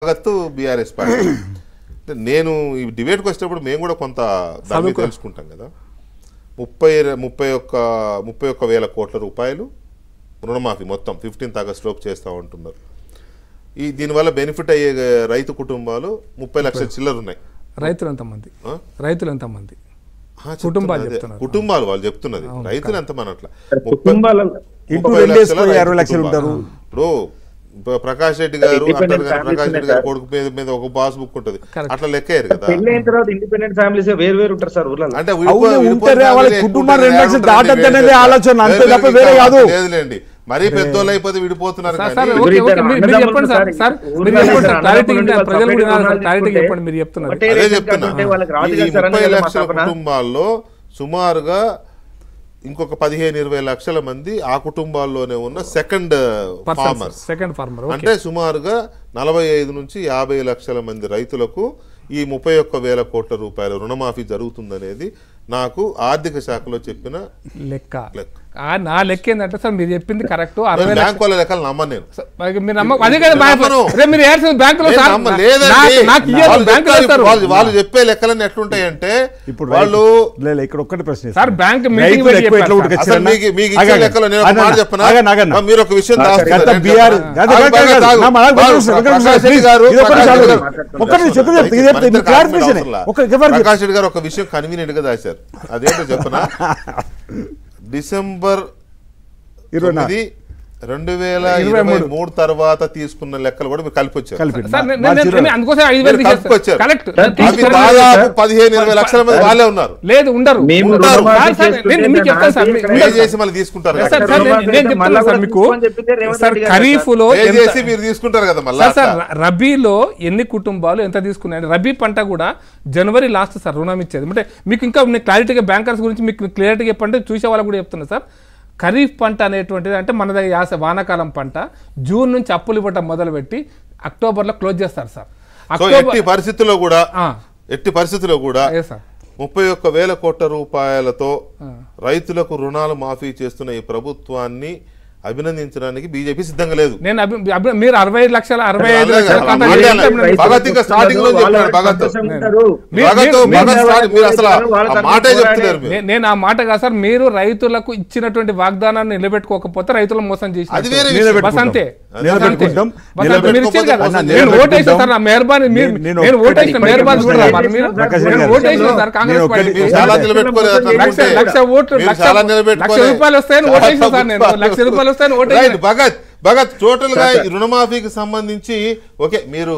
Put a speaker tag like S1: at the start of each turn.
S1: Bhagat BRS party నేను ఈ డిబేట్కి వచ్చేటప్పుడు మేము కూడా కొంత దాన్ని తెలుసుకుంటాం కదా. 31,000 కోట్ల రూపాయలు రుణమాఫీ మొత్తం 15th ఆగస్ట్ లోపు చేస్తూ ఉంటున్నారు. దీనివల్ల బెనిఫిట్ అయ్యే రైతు కుటుంబాలు 30 లక్షల చిల్లర ఉన్నాయి.
S2: రైతులు ఎంతమంది
S1: కుటుంబాలు వాళ్ళు చెప్తున్నది, రైతులు ఎంతమంది అట్లా
S3: 60 లక్షలు ఉంటారు.
S1: ఇప్పుడు ప్రకాష్ రెడ్డి గారు అంటారు కదా, ప్రకాష్ రెడ్డి గారు కొడుకు మీద ఒక పాస్ బుక్ ఉంటుంది, అట్లా లెక్కేరు కదా.
S4: పెళ్ళైన తర్వాత ఇండిపెండెంట్ ఫ్యామిలీస్ వేరు ఉంటారు సార్ ఊర్లలో.
S1: అంటే లేదులేండి, మరీ పెద్దోళ్ళు అయిపోతే విడిపోతున్నారు. అదే చెప్తున్నా, 30 లక్షల కుటుంబాల్లో సుమారుగా ఇంకొక 15-20 లక్షల మంది ఆ కుటుంబాల్లోనే ఉన్న సెకండ్ ఫార్మర్స్. అంటే సుమారుగా 45 నుంచి 50 లక్షల మంది రైతులకు ఈ 31,000 కోట్ల రూపాయల రుణమాఫీ జరుగుతుందనేది నాకు ఆర్థిక శాఖలో చెప్పిన లెక్క.
S2: నా లెక్క ఏంటంటే సార్ మీరు చెప్పింది కరెక్ట్.
S1: బ్యాంకు వాళ్ళ లెక్కలు నమ్మను నేను. వాళ్ళు చెప్పే లెక్కలన్నీ ఎట్లుంటాయంటే ఇప్పుడు వాళ్ళు
S3: ఇక్కడ ఒక్కటి ప్రశ్న
S2: సార్, బ్యాంక్
S1: మీరు ఒక విషయం ప్రకాష్ రెడ్డి గారు ఒక విషయం కన్వీనియంట్ గా దాచారు. అదేంటో చెప్పనా, డిసెంబర్ 2023 తర్వాత తీసుకున్న లెక్కలు కూడా మీరు కలిపొచ్చారు. దాదాపు 15-20 లక్షల మంది వాళ్ళే ఉన్నారు.
S2: లేదు ఉండరు,
S1: మళ్ళీ తీసుకుంటారు.
S2: ఖరీఫ్ లో
S1: మీరు తీసుకుంటారు కదా. మళ్ళీ
S2: రబీలో ఎన్ని కుటుంబాలు ఎంత తీసుకున్నాయి? రబీ పంట కూడా జనవరి లాస్ట్ సార్ రుణం ఇచ్చేది. అంటే మీకు ఇంకా క్లారిటీగా బ్యాంకర్స్ గురించి మీకు క్లియరిటీగా చెప్పండి, చూసే వాళ్ళకి కూడా చెప్తున్నా సార్. ఖరీఫ్ పంట అనేటువంటిది అంటే మన దగ్గర వానాకాలం పంట జూన్ నుంచి అప్పులు ఇవ్వటం మొదలుపెట్టి అక్టోబర్లో క్లోజ్ చేస్తారు సార్.
S1: ఎట్టి పరిస్థితుల్లో కూడా 31,000 కోట్ల రూపాయలతో రైతులకు రుణాలు మాఫీ చేస్తున్న ఈ ప్రభుత్వాన్ని అభినందించడానికి బీజేపీ సిద్ధంగా లేదు.
S2: మీరు 65 లక్షల నేను ఆ మాట కాదు సార్. మీరు రైతులకు ఇచ్చినటువంటి వాగ్దానాన్ని నిలబెట్టుకోకపోతే రైతులను మోసం చేసి అంతే. మీరు ఇచ్చారు కదా, నేను ఓటేసిన సార్, నా మెహర్బానీ నేను ఓటేసిన మెహర్బానీ చూడరా మీరు ఓటేసిన సార్ కాంగ్రెస్ పార్టీ. లక్ష రూపాయలు వస్తాయని ఓటేసిన సార్, నేను లక్ష రూపాయలు
S1: భగత్ టోటల్ గా రుణమాఫీకి సంబంధించి ఓకే మీరు